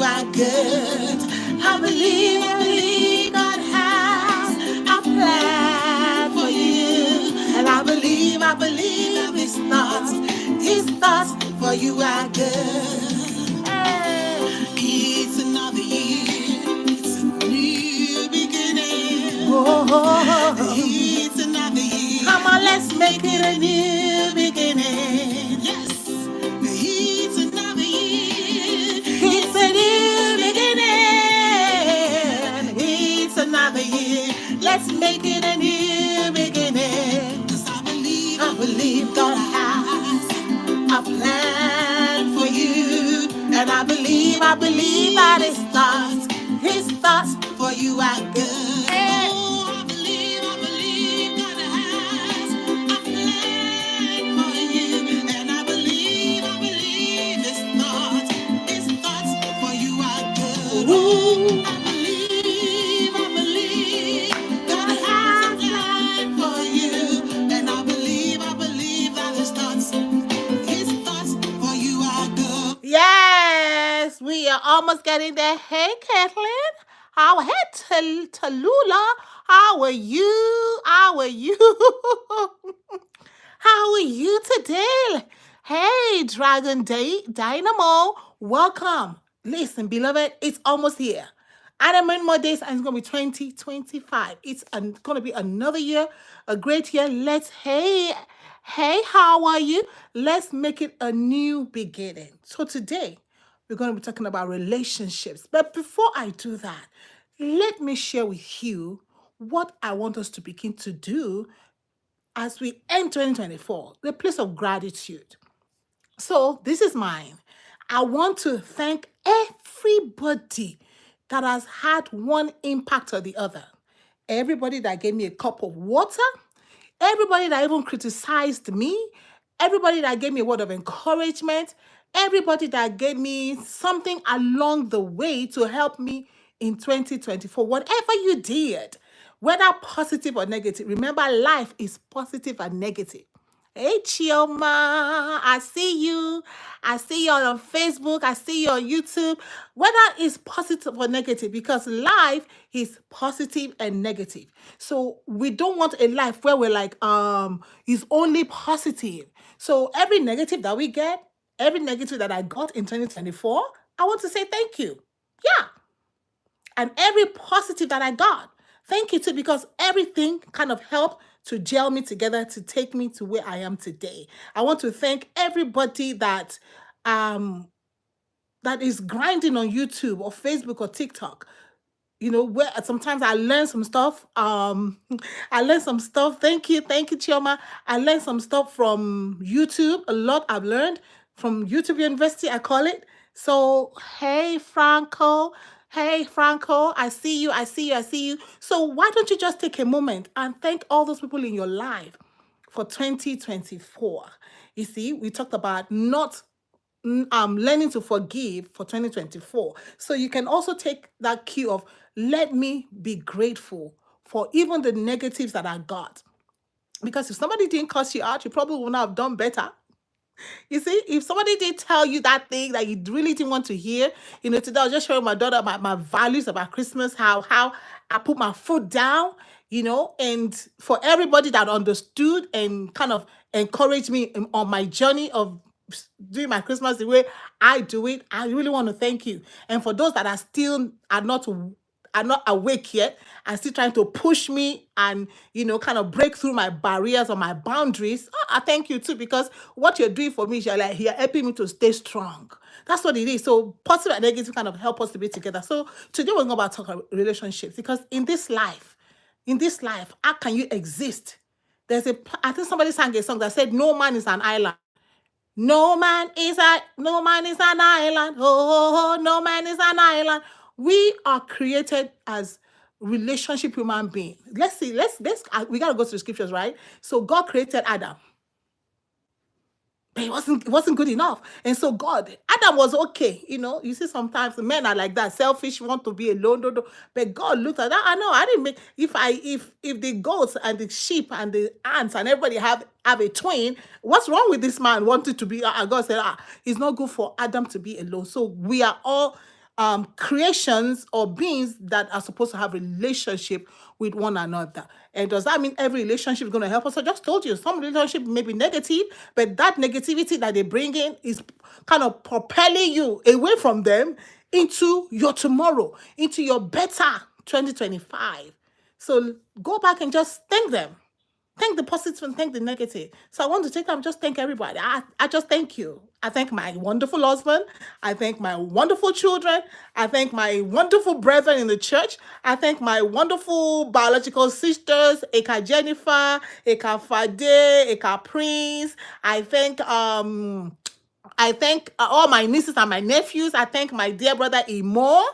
you are good. I believe God has a plan for you. And I believe his thoughts for you are good. Hey. It's another year, it's a new beginning. It's another year. Come on, let's make it a new beginning. Yes. It's another year. It's a new beginning. It's another year. Let's make it a new beginning. 'Cause I believe God has a plan for you. And I believe that his thoughts for you are good. Oh, I believe God has a plan for you. And I believe his thoughts for you are good. Ooh. I believe God has a plan for you. And I believe that his thoughts for you are good. Yes, we are almost getting there. Hey, Kathleen. Hey, Tallulah. How are you? How are you? How are you today? Hey, Dragon Dynamo. Welcome. Listen, beloved, it's almost here. Add many more days and it's going to be 2025. It's going to be another year, a great year. Hey, how are you? Let's make it a new beginning. So today, we're going to be talking about relationships. But before I do that, let me share with you what I want us to begin to do as we end 2024, the place of gratitude. So this is mine. I want to thank everybody that has had one impact or the other. Everybody that gave me a cup of water, everybody that even criticized me, everybody that gave me a word of encouragement, everybody that gave me something along the way to help me in 2024. Whatever you did, whether positive or negative, remember life is positive and negative. Hey, Chioma, I see you. I see you on Facebook. I see you on YouTube. Whether it's positive or negative, because life is positive and negative. So we don't want a life where we're like, it's only positive. So every negative that we get, every negative that I got in 2024, I want to say thank you. Yeah. And every positive that I got, thank you too, because everything kind of helped to gel me together to take me to where I am today. I want to thank everybody that is grinding on YouTube or Facebook or TikTok. You know, where sometimes I learn some stuff. I learned some stuff. Thank you, Chioma. I learned some stuff from YouTube. A lot I've learned from YouTube University, I call it. So, hey, Franco. Hey, Franco, I see you. So why don't you just take a moment and thank all those people in your life for 2024? You see, we talked about not learning to forgive for 2024. So you can also take that cue of let me be grateful for even the negatives that I got. Because if somebody didn't cuss you out, you probably would not have done better. You see, if somebody did tell you that thing that you really didn't want to hear, today I was just showing my daughter my values about Christmas, how I put my foot down, and for everybody that understood and kind of encouraged me on my journey of doing my Christmas the way I do it, I really want to thank you. And for those that are not awake yet and still trying to push me and kind of break through my barriers or my boundaries, I thank you too, because what you're doing for me is you're helping me to stay strong. That's what it is. So positive and negative kind of help us to be together. So today we're going to talk about relationships, because in this life, how can you exist? I think somebody sang a song that said no man is an island. No man is an island. Oh, no man is an island. We are created as relationship human beings. Let's see. We gotta go to the scriptures, right? So God created Adam, but it wasn't good enough. And so Adam was okay. You see sometimes men are like that, selfish, want to be alone. But God looked at that. I know I didn't make if the goats and the sheep and the ants and everybody have a twin, what's wrong with this man wanted to be? God said, it's not good for Adam to be alone. So we are all creations or beings that are supposed to have relationship with one another. And does that mean every relationship is going to help us? I just told you some relationship may be negative, but that negativity that they bring in is kind of propelling you away from them into your tomorrow, into your better 2025. So go back and just thank them. Thank the positive and thank the negative. So I want to take time, just thank everybody. I just thank you. I thank my wonderful husband. I thank my wonderful children. I thank my wonderful brethren in the church. I thank my wonderful biological sisters, Eka Jennifer, Eka Fade, Eka Prince. I thank all my nieces and my nephews. I thank my dear brother Imo,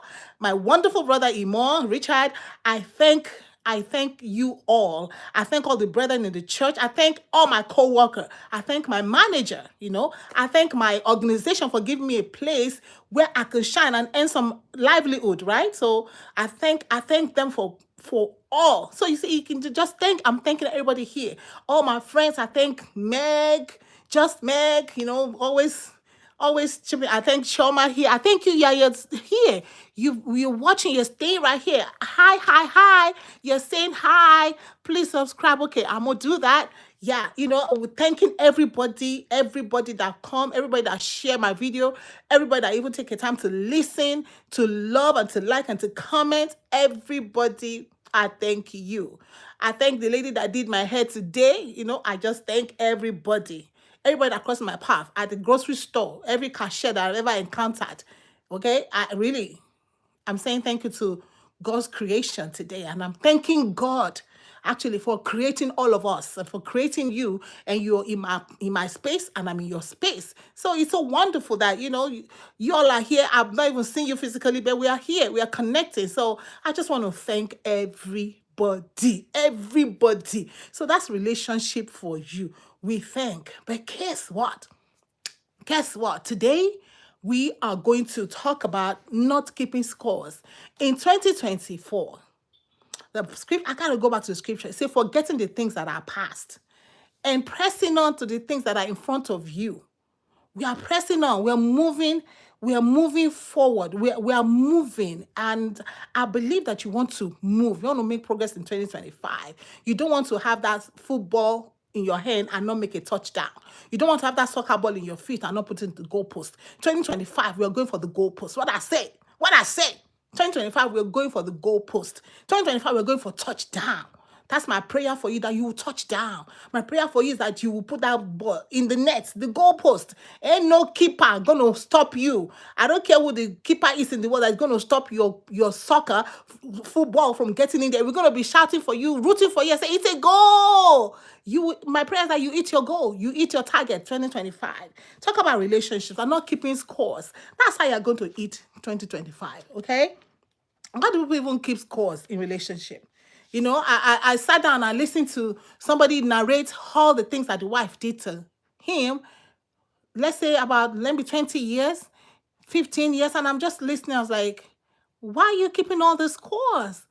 my wonderful brother Imo, Richard. I thank I thank you all. I thank all the brethren in the church. I thank all my co-worker. I thank my manager, I thank my organization for giving me a place where I can shine and earn some livelihood, right? So I thank them for all. So you see, you can just thank, I'm thanking everybody here. All my friends, I thank Meg, just Meg, always chipping. I thank Shoma here. I thank you, yeah, you're here. You're watching, you're staying right here. Hi, hi, hi. You're saying hi. Please subscribe. Okay, I'm gonna do that. Yeah, we're thanking everybody that come, everybody that share my video, everybody that even take a time to listen, to love and to like and to comment. Everybody, I thank you. I thank the lady that did my hair today. I just thank everybody. Everybody that crossed my path at the grocery store, every cashier that I've ever encountered. Okay, I'm saying thank you to God's creation today, and I'm thanking God actually for creating all of us and for creating you, and you're in my space and I'm in your space. So it's so wonderful that you all are here. I've not even seen you physically, but we are here, we are connected. So I just want to thank everybody. So that's relationship for you. We thank. But guess what? Today, we are going to talk about not keeping scores. In 2024, the script, I gotta go back to the scripture. It says, forgetting the things that are past and pressing on to the things that are in front of you. We are pressing on. We are moving forward. We are moving. And I believe that you want to move. You want to make progress in 2025. You don't want to have that football in your hand and not make a touchdown. You don't want to have that soccer ball in your feet and not put it in the goalpost. 2025, we are going for the goalpost. What I say. 2025, we're going for the goalpost. 2025, we're going for touchdown. That's my prayer for you, that you will touch down. My prayer for you is that you will put that ball in the net, the goalpost. Ain't no keeper gonna stop you. I don't care who the keeper is in the world that's gonna stop your soccer football from getting in there. We're gonna be shouting for you, rooting for you, say it's a goal. My prayer is that you eat your goal, you eat your target. 2025. Talk about relationships and not keeping scores. That's how you're going to eat 2025. Okay. How do people even keep scores in relationship? I sat down and listened to somebody narrate all the things that the wife did to him, let's say about maybe 20 years, 15 years, and I'm just listening. I was like, why are you keeping all the scores?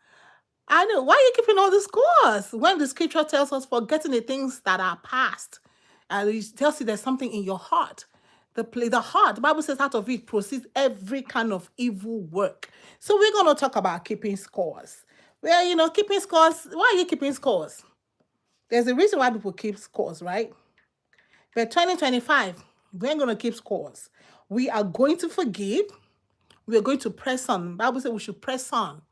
I know, why are you keeping all the scores? When the scripture tells us forgetting the things that are past, and it tells you there's something in your heart. The heart, the Bible says out of it proceeds every kind of evil work. So we're going to talk about keeping scores. Well, keeping scores, why are you keeping scores? There's a reason why people keep scores, right? But 2025, we're going to keep scores. We are going to forgive. We are going to press on. The Bible says we should press on.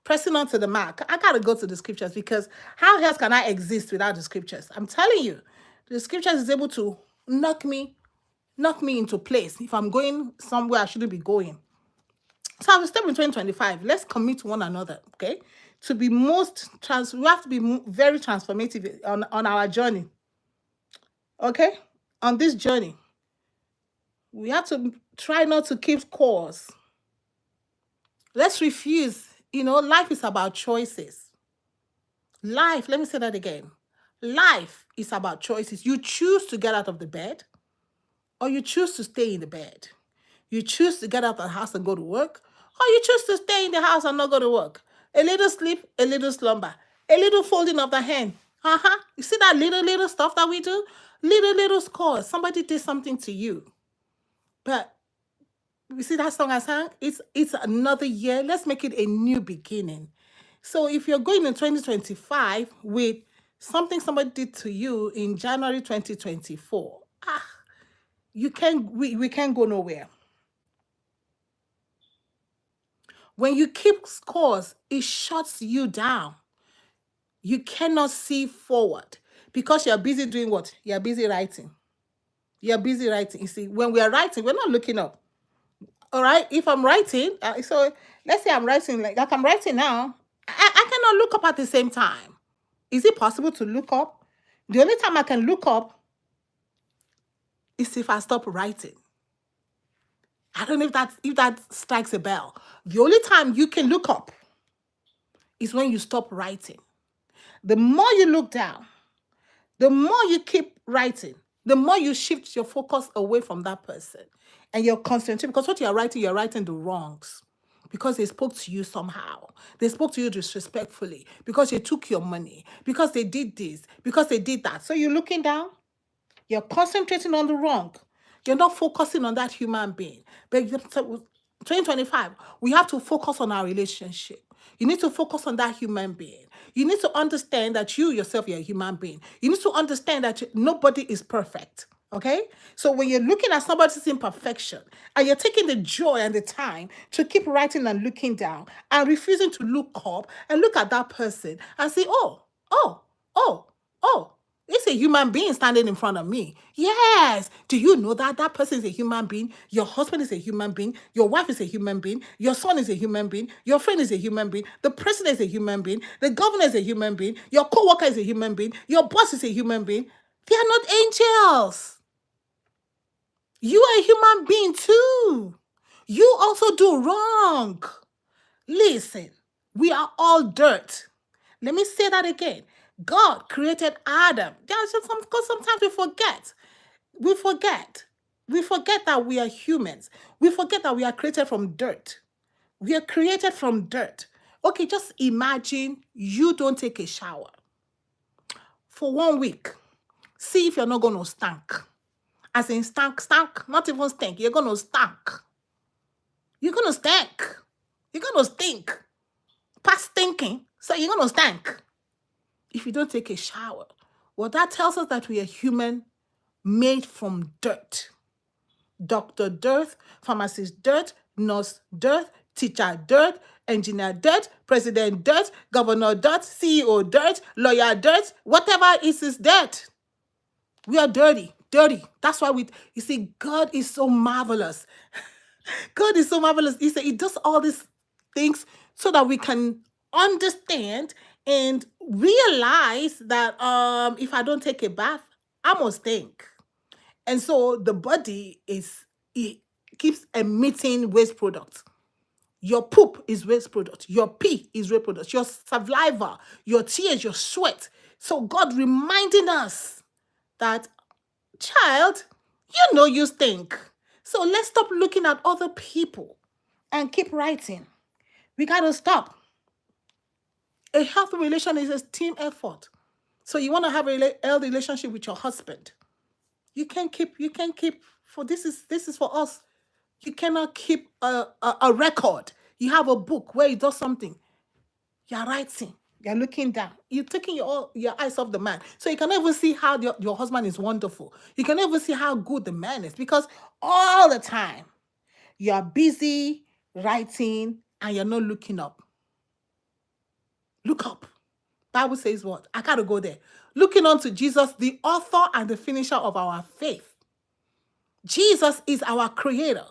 Pressing on to the mark. I got to go to the scriptures, because how else can I exist without the scriptures? I'm telling you, the scriptures is able to knock me into place if I'm going somewhere I shouldn't be going. So I will step in 2025. Let's commit to one another, okay? To be we have to be very transformative on our journey, okay? On this journey, we have to try not to keep scores. Let's refuse. Life is about choices. Life, let me say that again. Life is about choices. You choose to get out of the bed, or you choose to stay in the bed. You choose to get out of the house and go to work, or you choose to stay in the house and not go to work. A little sleep, a little slumber, a little folding of the hand. You see that little stuff that we do? Little scores. Somebody did something to you. But You see that song I sang? It's another year. Let's make it a new beginning. So if you're going in 2025 with something somebody did to you in January 2024, we can't go nowhere. When you keep scores, it shuts you down. You cannot see forward because you're busy doing what? You're busy writing. You're busy writing. You see, when we are writing, we're not looking up. All right. If I'm writing, so let's say I'm writing like I'm writing now, I cannot look up at the same time. Is it possible to look up? The only time I can look up is if I stop writing. I don't know if that strikes a bell. The only time you can look up is when you stop writing. The more you look down, the more you keep writing, the more you shift your focus away from that person. And you're concentrating because what you're writing the wrongs. Because they spoke to you somehow. They spoke to you disrespectfully. Because they took your money. Because they did this. Because they did that. So you're looking down. You're concentrating on the wrong. You're not focusing on that human being. But 2025, we have to focus on our relationship. You need to focus on that human being. You need to understand that you yourself, you're a human being. You need to understand that nobody is perfect. Okay? So when you're looking at somebody's imperfection and you're taking the joy and the time to keep writing and looking down and refusing to look up and look at that person and say, oh, it's a human being standing in front of me. Yes. Do you know that that person is a human being? Your husband is a human being. Your wife is a human being. Your son is a human being. Your friend is a human being. The president is a human being. The governor is a human being. Your co-worker is a human being. Your boss is a human being. They are not angels. You are a human being too. You also do wrong. Listen, we are all dirt. Let me say that again. God created Adam. Because sometimes we forget. We forget. We forget that we are humans. We forget that we are created from dirt. We are created from dirt. Okay, just imagine you don't take a shower for 1 week. See if you're not going to stank. As in stank, not even stink. You're going to stank. You're going to stink. You're going to stink. Past thinking, so you're going to stank if you don't take a shower. Well, that tells us that we are human made from dirt. Doctor dirt, pharmacist dirt, nurse dirt, teacher dirt, engineer dirt, president dirt, governor dirt, CEO dirt, lawyer dirt, whatever is dirt. We are dirty. That's why you see, God is so marvelous. God is so marvelous. He said he does all these things so that we can understand and realize that if I don't take a bath, I must stink. And so the body it keeps emitting waste products. Your poop is waste product. Your pee is waste product. Your saliva, your tears, your sweat. So God reminding us that, child, you stink. So let's stop looking at other people and keep writing. We got to stop. A healthy relation is a team effort. So you want to have a healthy relationship with your husband. You can't keep for this is for us. You cannot keep a record. You have a book where you do something. You're writing. You're looking down. You're taking your eyes off the man. So you can even see how your husband is wonderful. You can even see how good the man is because all the time you're busy writing and you're not looking up. Look up. Bible says what? I got to go there. Looking unto Jesus, the author and the finisher of our faith. Jesus is our creator.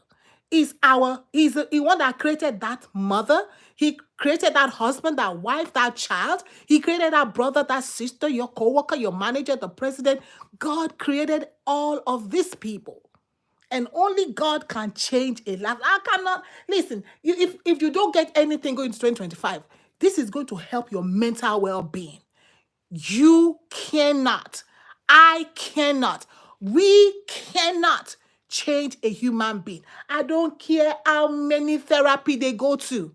He's the one that created that mother. He created that husband, that wife, that child. He created that brother, that sister, your co-worker, your manager, the president. God created all of these people. And only God can change a life. I cannot, listen, if you don't get anything going to 2025, this is going to help your mental well-being. You cannot, I cannot, we cannot change a human being. I don't care how many therapy they go to.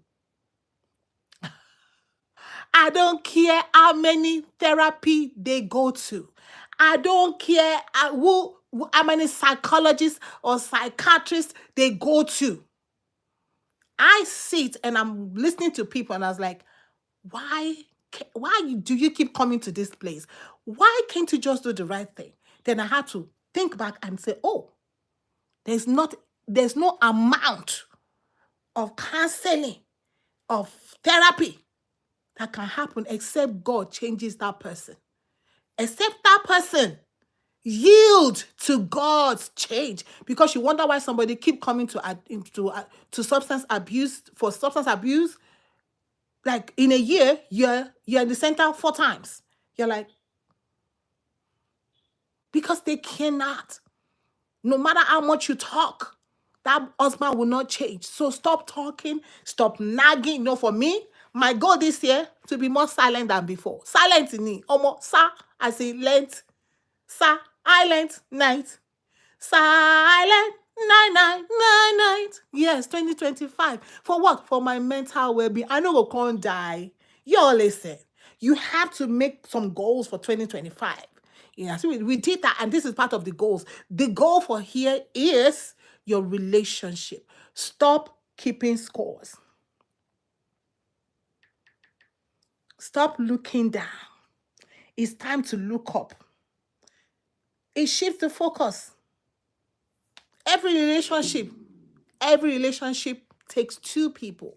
I don't care how many therapy they go to. I don't care how many psychologists or psychiatrists they go to. I sit and I'm listening to people and I was like, why do you keep coming to this place? Why can't you just do the right thing? Then I had to think back and say, oh, there's no amount of counseling, of therapy that can happen except God changes that person. Except that person yield to God's change, because you wonder why somebody keep coming to substance abuse, for substance abuse. Like in a year, you're in the center 4 times. You're like, because they cannot. No matter how much you talk, that husband will not change. So stop talking, stop nagging. You know, for me, my goal this year to be more silent than before. Silent in me. Almost, sir, I say lent, sir, island, night. Silent night, night, night, night. Yes, 2025. For what? For my mental well-being. I know we can't die. You all listen. You have to make some goals for 2025. Yeah, so we did that, and this is part of the goals. The goal for here is your relationship. Stop keeping scores. Stop looking down. It's time to look up. It shifts the focus. Every relationship takes 2 people.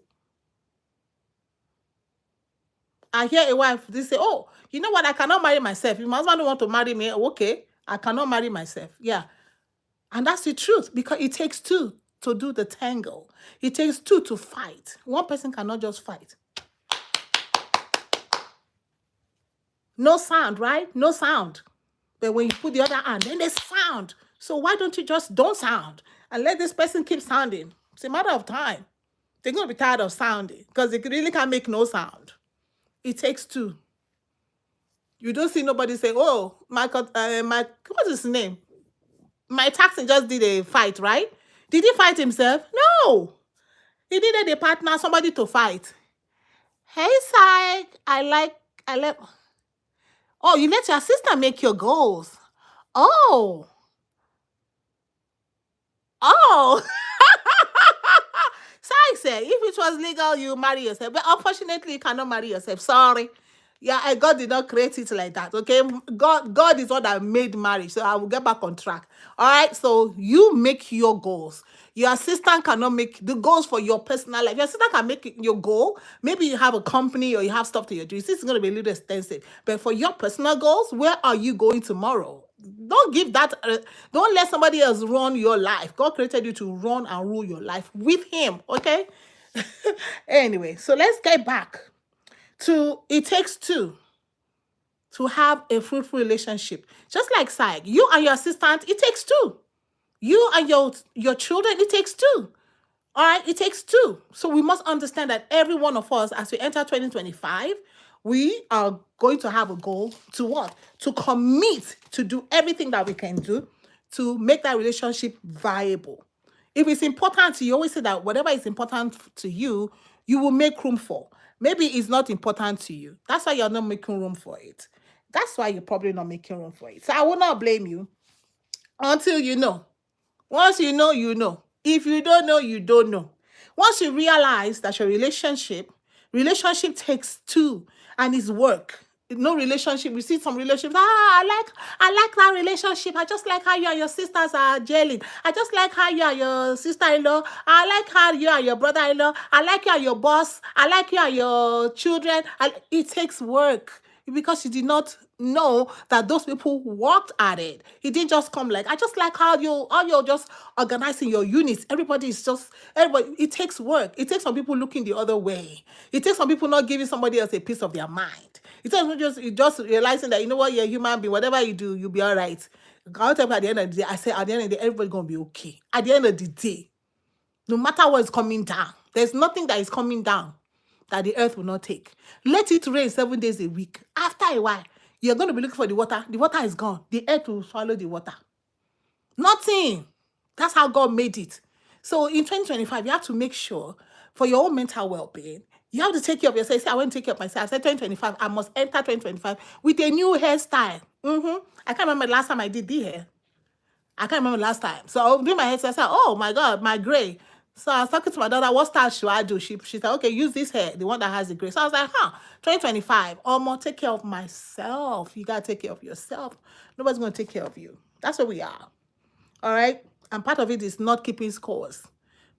I hear a wife, they say, oh, you know what? I cannot marry myself. If my husband don't want to marry me, okay, I cannot marry myself. Yeah. And that's the truth, because it takes 2 to do the tangle. It takes 2 to fight. One person cannot just fight. No sound, right? No sound. But when you put the other hand, then there's sound. So why don't you just don't sound and let this person keep sounding? It's a matter of time. They're going to be tired of sounding because they really can't make no sound. It takes 2. You don't see nobody say, oh, what's his name? My Jackson just did a fight, right? Did he fight himself? No. He needed a partner, somebody to fight. Hey, Syke, I like, oh, you let your sister make your goals. Oh. Syke said, if it was legal, you marry yourself. But unfortunately, you cannot marry yourself. Sorry. Yeah, God did not create it like that. Okay, God is what that made marriage. So I will get back on track. All right. So you make your goals. Your assistant cannot make the goals for your personal life. Your assistant can make your goal. Maybe you have a company or you have stuff to your do. This is going to be a little expensive. But for your personal goals, where are you going tomorrow? Don't give that. Don't let somebody else run your life. God created you to run and rule your life with Him. Okay. Anyway, so let's get back to it takes 2 to have a fruitful relationship. Just like Syke, you and your assistant, it takes 2. You and your children, it takes 2. All right, it takes 2. So we must understand that every one of us, as we enter 2025, we are going to have a goal to what? To commit to do everything that we can do to make that relationship viable. If it's important to you, always say that whatever is important to you, you will make room for. Maybe it's not important to you. That's why you're not making room for it. That's why you're probably not making room for it. So I will not blame you until you know. Once you know, you know. If you don't know, you don't know. Once you realize that your relationship takes 2 and it's work. No relationship. We see some relationships. I like that relationship. I just like how you and your sisters are gelling. I just like how you and your sister-in-law. I like how you and your brother-in-law. I like you and your boss. I like you and your children. It takes work, because you did not know that those people worked at it. He didn't just come like, I just like how you're just organizing your units. Everybody. It takes work. It takes some people looking the other way. It takes some people not giving somebody else a piece of their mind. It takes just realizing that, you know what, you're a human being. Whatever you do, you'll be all right. I'll tell you at the end of the day, I say at the end of the day, everybody's going to be okay. At the end of the day, no matter what is coming down, there's nothing that is coming down that the earth will not take. Let it rain 7 days a week. After a while, you're going to be looking for the water. The water is gone. The earth will swallow the water. Nothing. That's how God made it. So in 2025, you have to make sure for your own mental well-being, you have to take care of yourself. Say, I want to take care of myself. I said 2025, I must enter 2025 with a new hairstyle. I can't remember the last time I did the hair. I can't remember last time. So I'll do my hair. So I said, oh my God, my gray. So I was talking to my daughter, what style should I do? She said, okay, use this hair, the one that has the gray. So I was like, 2025, Almost take care of myself. You got to take care of yourself. Nobody's going to take care of you. That's where we are. All right? And part of it is not keeping scores.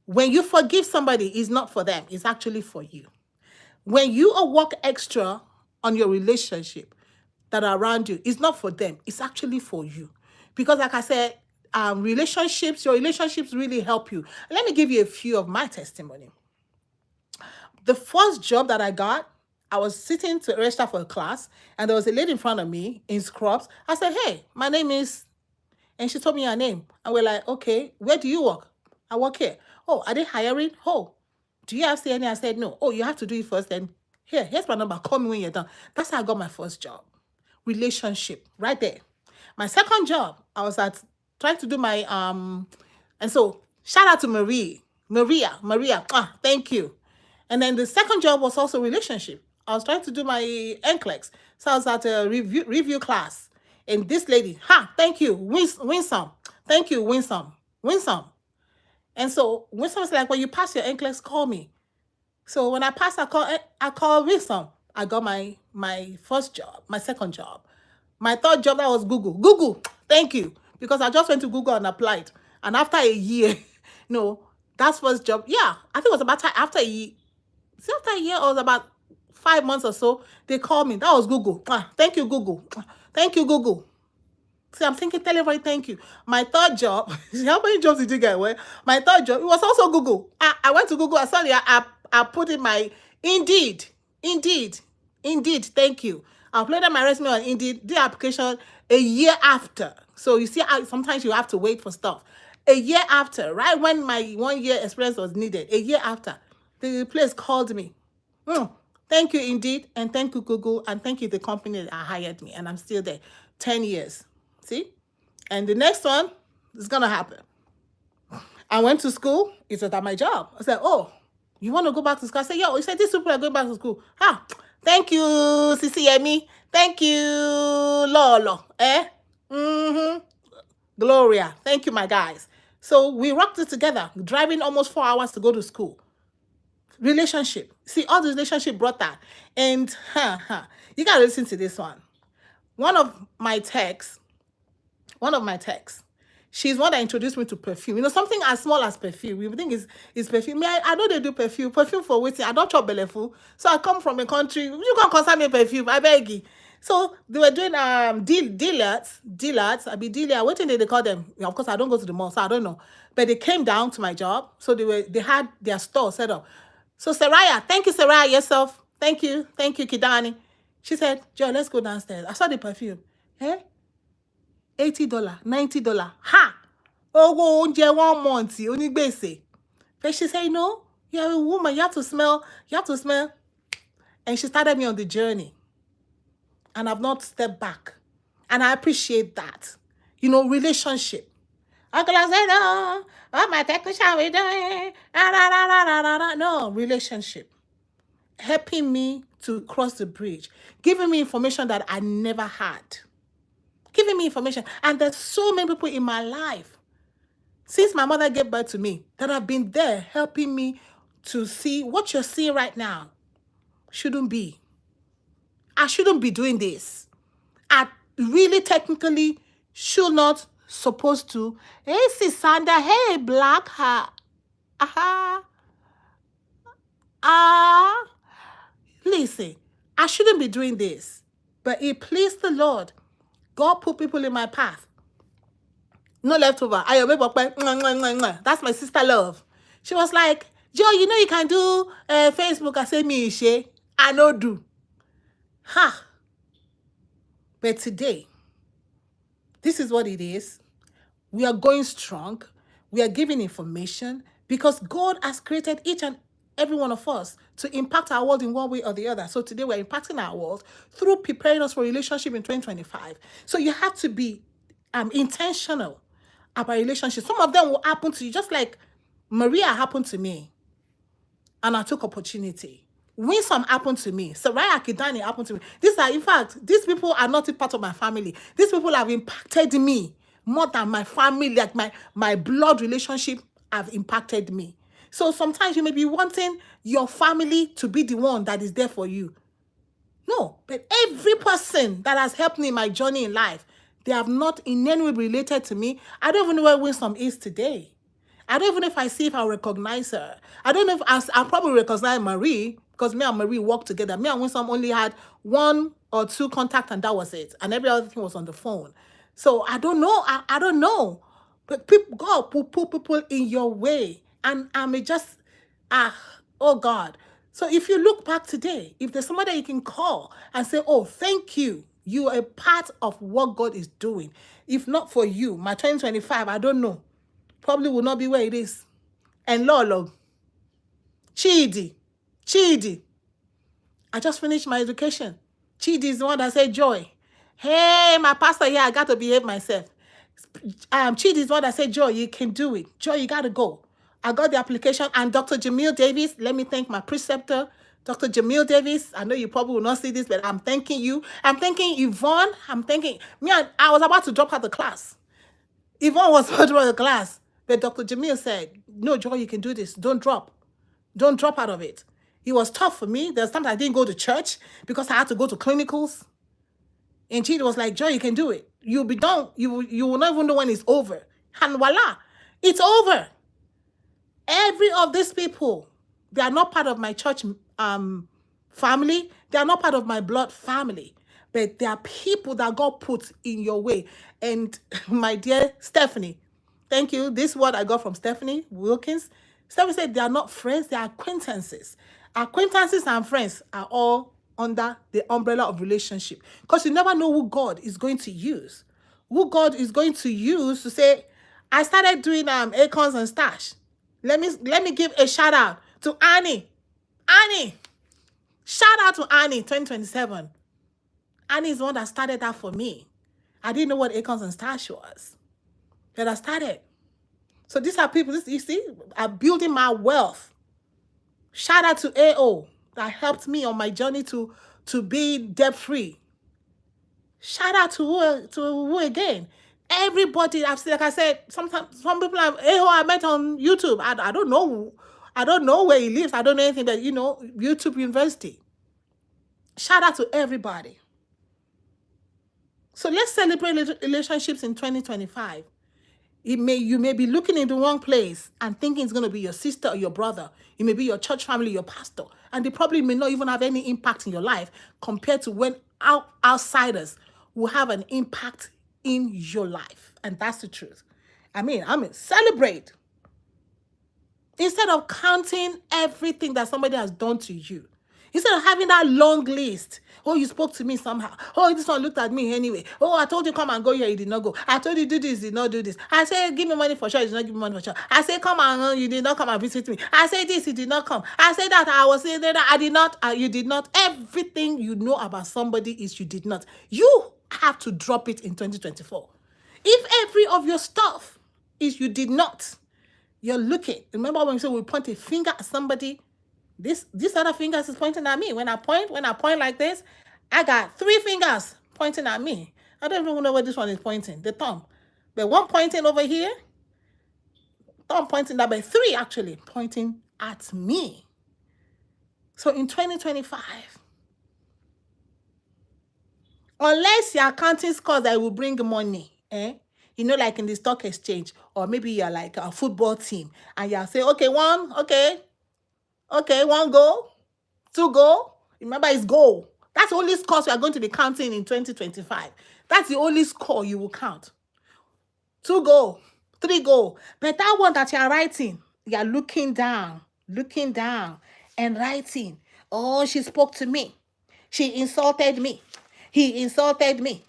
When you forgive somebody, it's not for them. It's actually for you. When you work extra on your relationship that are around you, it's not for them. It's actually for you. Because like I said, your relationships really help you. Let me give you a few of my testimony. The first job that I got, I was sitting to register for a class, and there was a lady in front of me in scrubs. I said, hey, my name is, and she told me her name. And we're like, okay, where do you work? I work here. Oh, are they hiring? Oh, do you have CNA? I said, no. Oh, you have to do it first. Then here's my number. Call me when you're done. That's how I got my first job. Relationship, right there. My second job, I was trying to do my, and so shout out to Maria, thank you. And then the second job was also relationship. I was trying to do my NCLEX. So I was at a review class. And this lady, thank you, Winsome. Thank you, Winsome. And so Winsome was like, when you pass your NCLEX, call me. So when I passed, I call Winsome. I got my first job, my second job. My third job, that was Google. Google, thank you. Because I just went to Google and applied. And after a year, that's first job. Yeah, I think it was about after a year. After a year, or it was about 5 months or so, they called me. That was Google. Thank you, Google. Thank you, Google. See, I'm thinking, tell everybody thank you. My third job, how many jobs did you get? Well, my third job, it was also Google. I went to Google. I saw I put in my Indeed, thank you. I uploaded my resume on Indeed, the application a year after. So you see, sometimes you have to wait for stuff. A year after, right when my 1 year experience was needed, a year after, the place called me. Thank you, Indeed, and thank you, Google, and thank you, the company that hired me, and I'm still there. 10 years. See? And the next one is going to happen. I went to school. It was at my job. I said, oh, you want to go back to school? I said, yo, you said these people are going back to school. Thank you, Sisi Yemi. Thank you, Lolo. Gloria. Thank you, my guys. So we rocked it together, driving almost 4 hours to go to school. Relationship. See, all the relationship brought that. And you got to listen to this one. One of my techs, she's one that introduced me to perfume. Something as small as perfume. You think it's perfume. I know they do perfume. Perfume for waiting. I don't chop belleful. So I come from a country. You can't concern me perfume. I beg you. So they were doing dealers. I be dealer. What did they call them? Of course, I don't go to the mall, so I don't know. But they came down to my job. So they had their store set up. So Saraya, thank you, Saraya, yourself. Thank you, Kidani. She said, Joe, let's go downstairs. I saw the perfume. $80, $90. Oh, oúnjẹ 1 month, onígbèsè. But she said, no, you're a woman, you have to smell. And she started me on the journey. And I've not stepped back. And I appreciate that. Relationship. I could have said, oh, my technician, we doing. No, relationship. Helping me to cross the bridge. Giving me information that I never had. Giving me information. And there's so many people in my life, since my mother gave birth to me, that have been there helping me to see what you're seeing right now. Shouldn't be. I shouldn't be doing this. I really technically should not supposed to. Hey, Sisanda, hey, black hair. Listen, I shouldn't be doing this. But it pleased the Lord. God put people in my path. No leftover. That's my sister love. She was like, Joe, you can do Facebook. I say, me, I no do. But today, this is what it is. We are going strong. We are giving information because God has created each and every one of us to impact our world in one way or the other. So today we're impacting our world through preparing us for relationship in 2025. So you have to be intentional about relationships. Some of them will happen to you, just like Maria happened to me. And I took opportunity. Winsome happened to me. Saraya Kidani happened to me. These people are not a part of my family. These people have impacted me more than my family, like my blood relationship have impacted me. So sometimes you may be wanting your family to be the one that is there for you. No, but every person that has helped me in my journey in life, they have not in any way related to me. I don't even know where Winsome is today. I don't even know if I see if I'll recognize her. I don't know if I'll probably recognize Marie, because me and Marie worked together. Me and Winsome only had 1 or 2 contacts, and that was it. And every other thing was on the phone. So I don't know. I don't know. But God will put people in your way. And I may just, oh God. So if you look back today, if there's somebody you can call and say, oh, thank you. You are a part of what God is doing. If not for you, my 2025, I don't know, probably will not be where it is. And Lolo, Chidi, I just finished my education. Chidi is the one that said, Joy, hey, my pastor here, I got to behave myself. Chidi is the one that said, Joy, you can do it. Joy, you got to go. I got the application, and Dr. Jamil Davis, let me thank my preceptor, Dr. Jamil Davis. I know you probably will not see this, but I'm thanking you. I'm thanking Yvonne. I'm thanking me. I was about to drop out the class. Yvonne was about to drop the class, but Dr. Jamil said, no, Joy, you can do this. Don't drop. Don't drop out of it. It was tough for me. There's times I didn't go to church because I had to go to clinicals. And Chidi was like, Joy, you can do it. You'll be done. You will not even know when it's over. And voila, it's over. Every of these people, they are not part of my church family. They are not part of my blood family. But they are people that God put in your way. And my dear Stephanie, thank you. This is what I got from Stephanie Wilkins. Stephanie said they are not friends, they are acquaintances. Acquaintances and friends are all under the umbrella of relationship. Because you never know who God is going to use. Who God is going to use to say, I started doing Acorns and Stash. Let me give a shout out to Annie. Annie. Shout out to Annie 2027. Annie is the one that started that for me. I didn't know what Acorns and Stash was. But I started. So these are people, you see, are building my wealth. Shout out to AO that helped me on my journey to be debt-free. Shout out to who again? Everybody I've seen, like I said, sometimes some people I met on YouTube. I don't know. I don't know where he lives. I don't know anything, but YouTube University. Shout out to everybody. So let's celebrate relationships in 2025. You may be looking in the wrong place and thinking it's going to be your sister or your brother. It may be your church family, your pastor. And they probably may not even have any impact in your life compared to when outsiders will have an impact in your life. And that's the truth. I mean, celebrate. Instead of counting everything that somebody has done to you. Instead of having that long list. Oh, you spoke to me somehow. Oh, this one looked at me anyway. Oh, I told you come and go here, you did not go. I told you do this, you did not do this. I said, give me money for sure, you did not give me money for sure. I said, come and you did not come and visit me. I said this, you did not come. I said that, I was saying that, I did not, you did not. Everything you know about somebody is you did not. You have to drop it in 2024. If every of your stuff is you did not, you're looking. Remember when we said we point a finger at somebody? This other finger is pointing at me. When I point like this, I got 3 fingers pointing at me. I don't even know where this one is pointing, the thumb. But one pointing over here, thumb pointing that way, 3 actually pointing at me. So in 2025, unless your accounting scores that will bring money, like in the stock exchange, or maybe you're like a football team, and you'll say, okay, 1 goal, 2 goal. Remember, it's goal. That's the only scores we are going to be counting in 2025. That's the only score you will count. 2 goal, 3 goal. But that one that you're writing, you're looking down and writing. Oh, she spoke to me. She insulted me. He insulted me.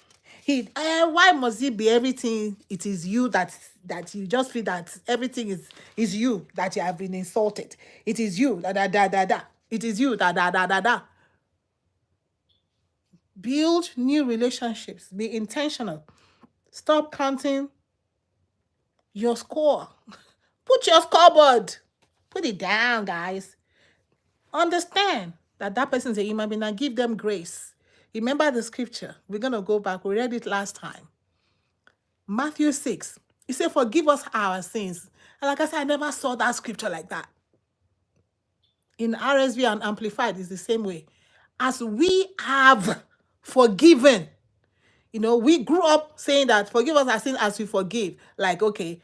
Why must it be everything? It is you that you just feel that everything is you that you have been insulted. It is you da. It is you da. Build new relationships. Be intentional. Stop counting your score. Put your scoreboard. Put it down, guys. Understand that person is a human being and give them grace. Remember the scripture. We're going to go back. We read it last time. Matthew 6. He said, forgive us our sins. And like I said, I never saw that scripture like that. In RSV and Amplified, is the same way. As we have forgiven. We grew up saying that forgive us our sin as we forgive. Like, okay,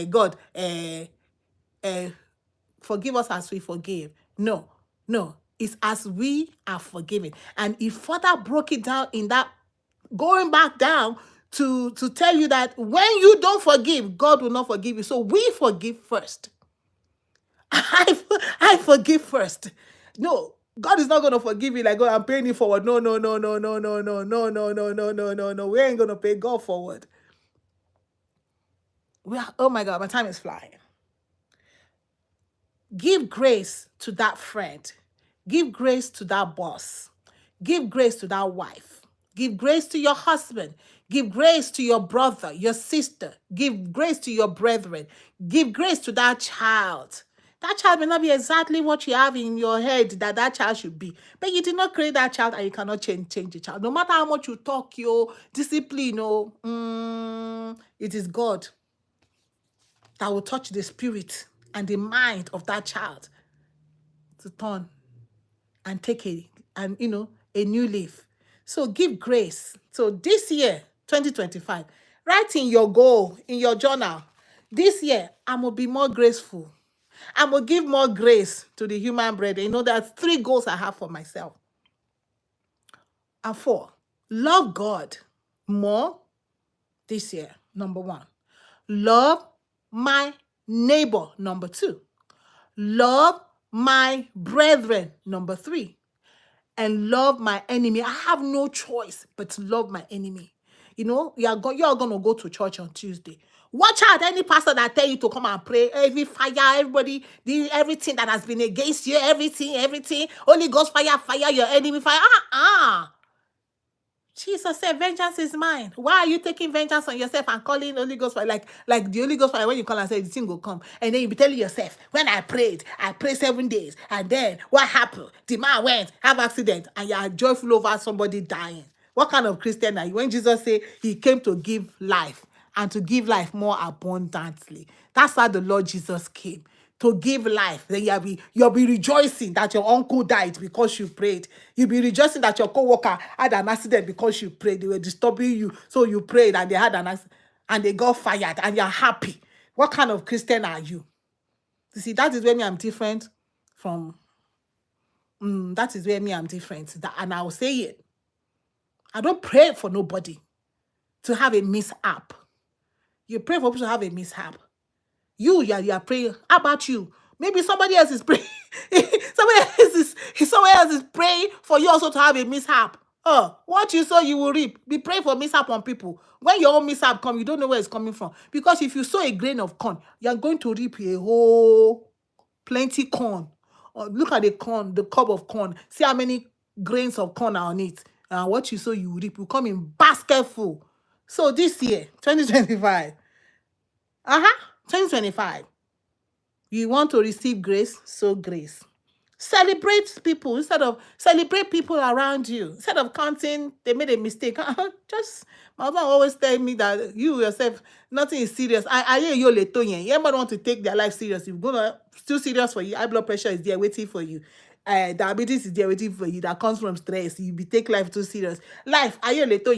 God, forgive us as we forgive. No, no. It's as we are forgiven. And he further broke it down in that, going back down to tell you that when you don't forgive, God will not forgive you. So we forgive first. I forgive first. No, God is not going to forgive you like, oh, I'm paying you forward. No, no, no, no, no, no, no, no, no, no, no, no, no, no. We ain't going to pay God forward. Oh my God, my time is flying. Give grace to that friend. Give grace to that boss. Give grace to that wife. Give grace to your husband. Give grace to your brother, your sister. Give grace to your brethren. Give grace to that child. That child may not be exactly what you have in your head that child should be. But you did not create that child and you cannot change the child. No matter how much you talk, discipline, it is God that will touch the spirit and the mind of that child to turn and take a new leaf. So give grace. So this year, 2025, write in your goal, in your journal, this year, I'm going to be more graceful. I'm going to give more grace to the human brethren. There's 3 goals I have for myself. And 4, love God more this year, number 1. Love my neighbor, number 2. Love my brethren, number 3. And love my enemy. I have no choice but to love my enemy. You're going to go to church on Tuesday. Watch out, any pastor that tell you to come and pray, every fire, everybody, everything that has been against you, everything, Holy Ghost fire, your enemy fire. Jesus said, vengeance is mine. Why are you taking vengeance on yourself and calling Holy Ghost fire? Like the Holy Ghost fire, when you call and say, the thing will come. And then you be telling yourself, when I prayed 7 days. And then what happened? The man went, have accident, and you are joyful over somebody dying. What kind of Christian are you? When Jesus said he came to give life and to give life more abundantly. That's how the Lord Jesus came. To give life. Then you'll be rejoicing that your uncle died because you prayed. You'll be rejoicing that your co-worker had an accident because you prayed. They were disturbing you, so you prayed and they had an accident and they got fired and you're happy. What kind of Christian are you? You see, that is where I'm different from. That is where I'm different. And I will say it. I don't pray for nobody to have a mishap. You pray for people to have a mishap. You are praying. How about you? Maybe somebody else is praying. Somebody else is praying for you also to have a mishap. What you sow, you will reap. Be praying for mishap on people. When your own mishap comes, you don't know where it's coming from. Because if you sow a grain of corn, you're going to reap a whole plenty corn. Look at the corn, the cob of corn. See how many grains of corn are on it. And what you sow, you will reap. You come in basket full. So this year, 2025. 2025. You want to receive grace, sow grace. Celebrate people instead of celebrate people around you. Instead of counting, they made a mistake. Just my husband always tell me that you yourself, nothing is serious. I hear you later. Everybody want to take their life serious. You're gonna still serious for you. High blood pressure is there waiting for you. Diabetes is there waiting for you. That comes from stress. You be take life too serious. Life, are you later?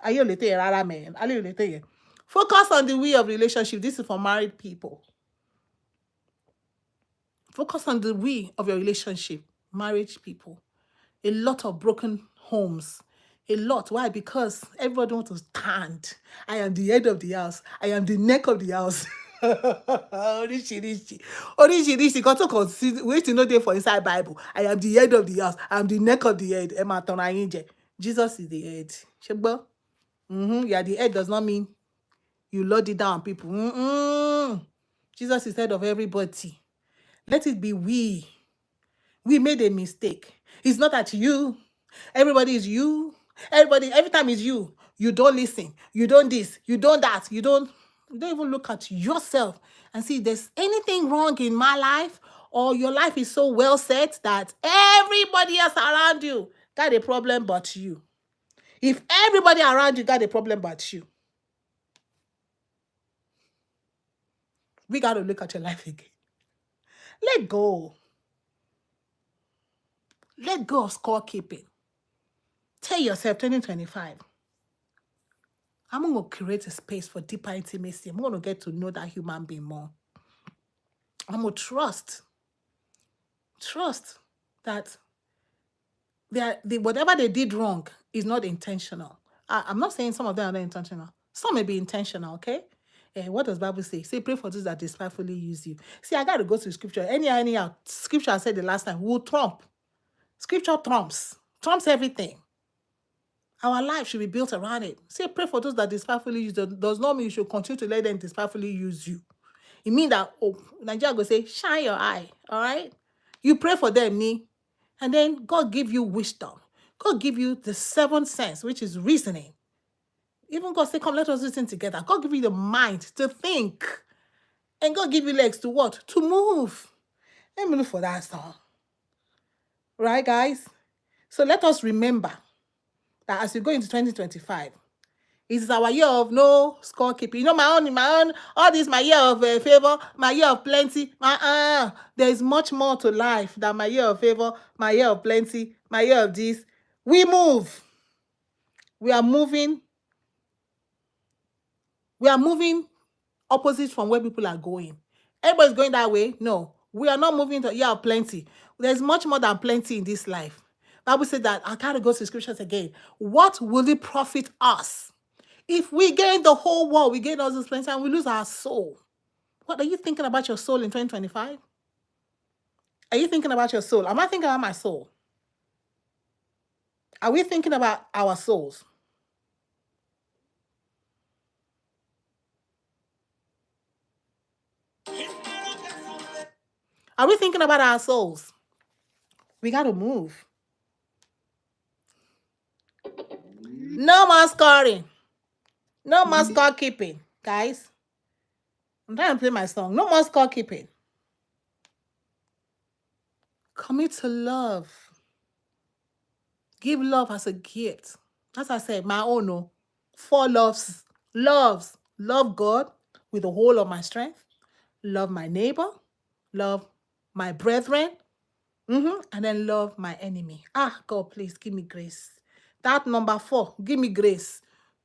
Are you later? Rara man. Are you later? Focus on the way of relationship. This is for married people. Focus on the way of your relationship, marriage people. A lot of broken homes. A lot. Why? Because everybody wants to stand. I am the head of the house. I am the neck of the house. Oríṣiríṣi. Got to consider. Wait to know there for inside Bible. I am the head of the house. I am the neck of the head. Jesus is the head. You are the head does not mean you load it down on people. Jesus is head of everybody. Let it be we. We made a mistake. It's not that you. Everybody is you. Every time is you. You don't listen. You don't this. You don't that. You don't even look at yourself and see if there's anything wrong in my life, or your life is so well set that everybody else around you got a problem but you. If everybody around you got a problem but you, we got to look at your life again. Let go. Let go of scorekeeping. Tell yourself, 2025, I'm going to create a space for deeper intimacy. I'm going to get to know that human being more. I'm going to trust that whatever they did wrong is not intentional. I'm not saying some of them are not intentional. Some may be intentional, okay? What does Bible say? Say, pray for those that despitefully use you. See, I got to go to scripture. Anyhow, scripture I said the last time will trump. Scripture trumps everything. Our life should be built around it. Say, pray for those that despitefully use you. Does not mean you should continue to let them despitefully use you. It means that, Nigeria go say, shine your eye, all right? You pray for them, and then God give you wisdom. God give you the seventh sense, which is reasoning. Even God say, come, let us reason together. God give you the mind to think. And God give you legs to what? To move. Let me look for that song. Right, guys? So let us remember that as we go into 2025, it is our year of no scorekeeping. You know, my own, all this, my year of favor, my year of plenty. There is much more to life than my year of favor, my year of plenty, my year of this. We move. We are moving. We are moving opposite from where people are going. Everybody's going that way. No, we are not moving to a year of plenty. There's much more than plenty in this life. Bible said that, I gotta go to scriptures again. What will it profit us if we gain the whole world, we gain all this plenty, and we lose our soul? What are you thinking about your soul in 2025? Are you thinking about your soul? Am I thinking about my soul? Are we thinking about our souls? Are we thinking about our souls? We got to move. No more scoring. No more scorekeeping, guys. I'm trying to play my song. No more scorekeeping. Commit to love. Give love as a gift. As I said, my own, no. 4 loves. Love God with the whole of my strength. Love my neighbor. Love my brethren. And then love my enemy. God, please give me grace. That number 4, give me grace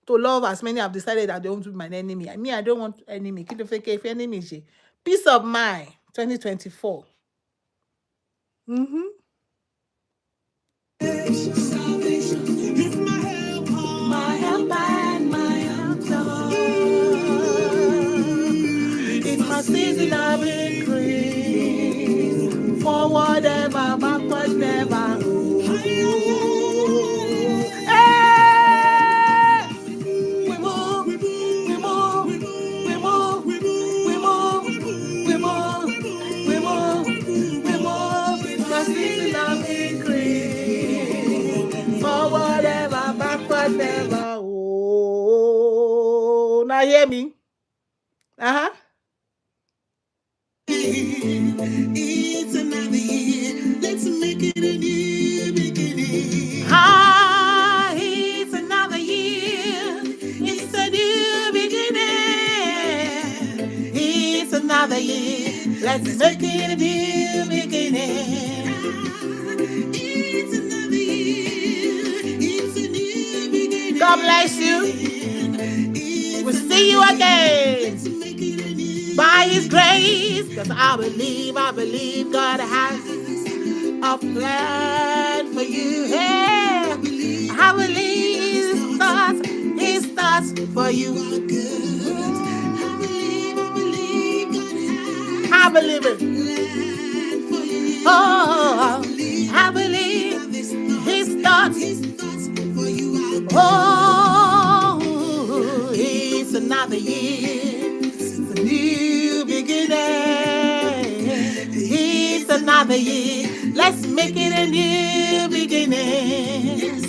to love as many have decided that they want to be my enemy. I don't want enemy. If enemy, peace of mind, 2024. My help and my answer. It's my season of increase. Forward ever, backward never. We move. It's my season of increase. Forward ever, backward never. Now hear me. It's another year. Let's make it a new beginning. It's another year. It's a new beginning. It's another year. Let's make it a new beginning. It's another year. It's a new beginning. God bless you. We'll see you again. By His grace, because I believe God has a plan for you. Hey, I believe His thoughts for you. I believe it. Oh, I believe His thoughts for you. Oh, it's another year. New beginning. It's another year. Let's make it a new beginning.